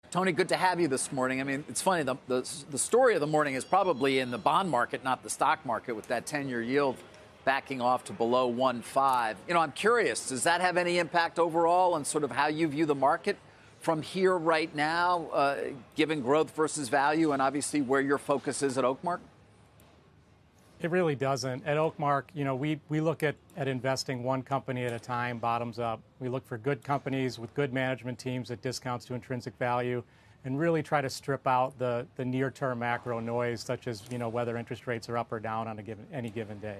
Tony, good to have you this morning. I mean, it's funny, the story of the morning is probably in the bond market, not the stock market, with that 10-year yield backing off to below 1.5. You know, I'm curious, does that have any impact overall on sort of how you view the market from here right now, given growth versus value, and obviously where your focus is at Oakmark? It really doesn't. At Oakmark, you know, we look at investing one company at a time, bottoms up. We look for good companies with good management teams at discounts to intrinsic value, and really try to strip out the near-term macro noise, such as, you know, whether interest rates are up or down on any given day.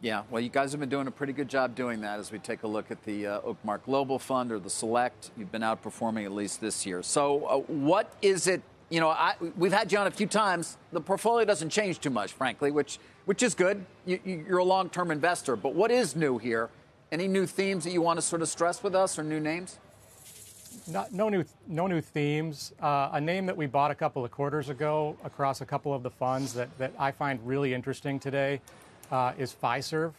Yeah, well, you guys have been doing a pretty good job doing that as we take a look at the Oakmark Global Fund or the Select. You've been outperforming at least this year. So what is it? You know, we've had you on a few times. The portfolio doesn't change too much, frankly, which is good. You're a long-term investor. But what is new here? Any new themes that you want to sort of stress with us, or new names? No new themes. A name that we bought a couple of quarters ago across a couple of the funds that I find really interesting today is Fiserv.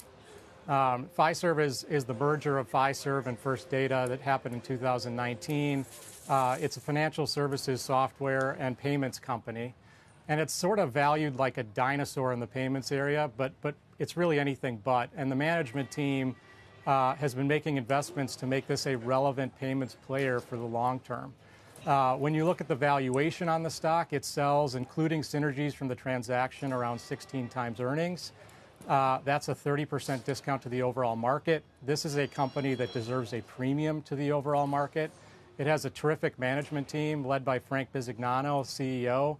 Fiserv is the merger of Fiserv and First Data that happened in 2019. It's a financial services software and payments company, and it's sort of valued like a dinosaur in the payments area, but it's really anything but. And the management team has been making investments to make this a relevant payments player for the long term. When you look at the valuation on the stock, it sells, including synergies from the transaction, around 16 times earnings. That's a 30% discount to the overall market. This is a company that deserves a premium to the overall market. It has a terrific management team led by Frank Bisignano, CEO,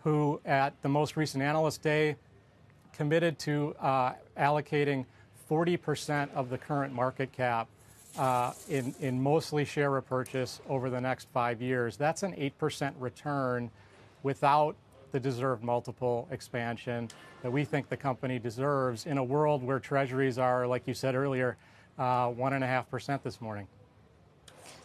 who at the most recent Analyst Day committed to allocating 40% of the current market cap in mostly share repurchase over the next 5 years. That's an 8% return without the deserved multiple expansion that we think the company deserves in a world where treasuries are, like you said earlier, 1.5% this morning.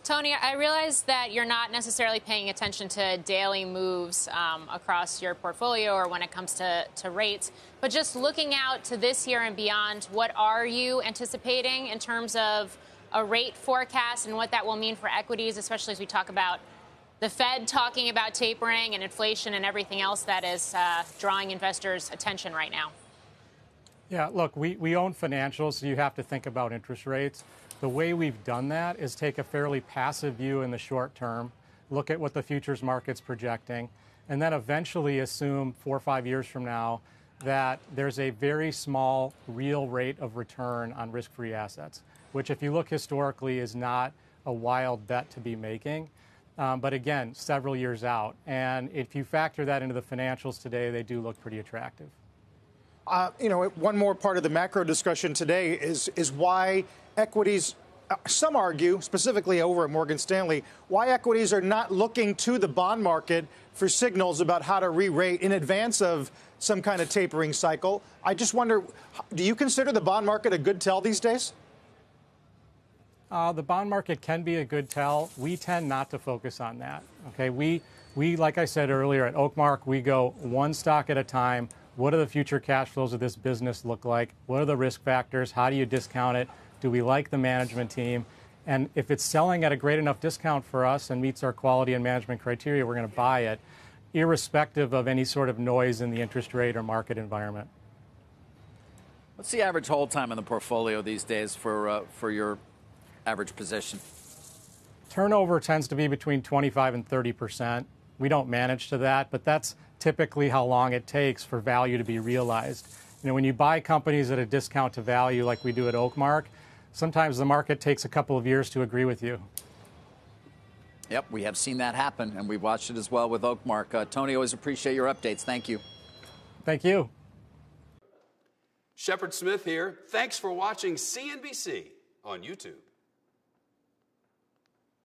Tony, I realize that you're not necessarily paying attention to daily moves across your portfolio or when it comes to rates, but just looking out to this year and beyond, what are you anticipating in terms of a rate forecast and what that will mean for equities, especially as we talk about the Fed talking about tapering and inflation and everything else that is drawing investors' attention right now? Yeah, look, we own financials, so you have to think about interest rates. The way we've done that is take a fairly passive view in the short term, look at what the futures market's projecting, and then eventually assume 4 or 5 years from now that there's a very small real rate of return on risk-free assets, which if you look historically is not a wild bet to be making. But again, several years out. And if you factor that into the financials today, they do look pretty attractive. You know, one more part of the macro discussion today is why equities, some argue, specifically over at Morgan Stanley, why equities are not looking to the bond market for signals about how to re-rate in advance of some kind of tapering cycle. I just wonder, do you consider the bond market a good tell these days? The bond market can be a good tell. We tend not to focus on that. Okay, we like I said earlier, at Oakmark, we go one stock at a time. What do the future cash flows of this business look like? What are the risk factors? How do you discount it? Do we like the management team? And if it's selling at a great enough discount for us and meets our quality and management criteria, we're going to buy it, irrespective of any sort of noise in the interest rate or market environment. What's the average hold time in the portfolio these days for your average position? Turnover tends to be between 25 and 30%. We don't manage to that, but that's typically how long it takes for value to be realized. You know, when you buy companies at a discount to value like we do at Oakmark, sometimes the market takes a couple of years to agree with you. Yep, we have seen that happen, and we've watched it as well with Oakmark. Tony, always appreciate your updates. Thank you. Thank you. Shepard Smith here. Thanks for watching CNBC on YouTube.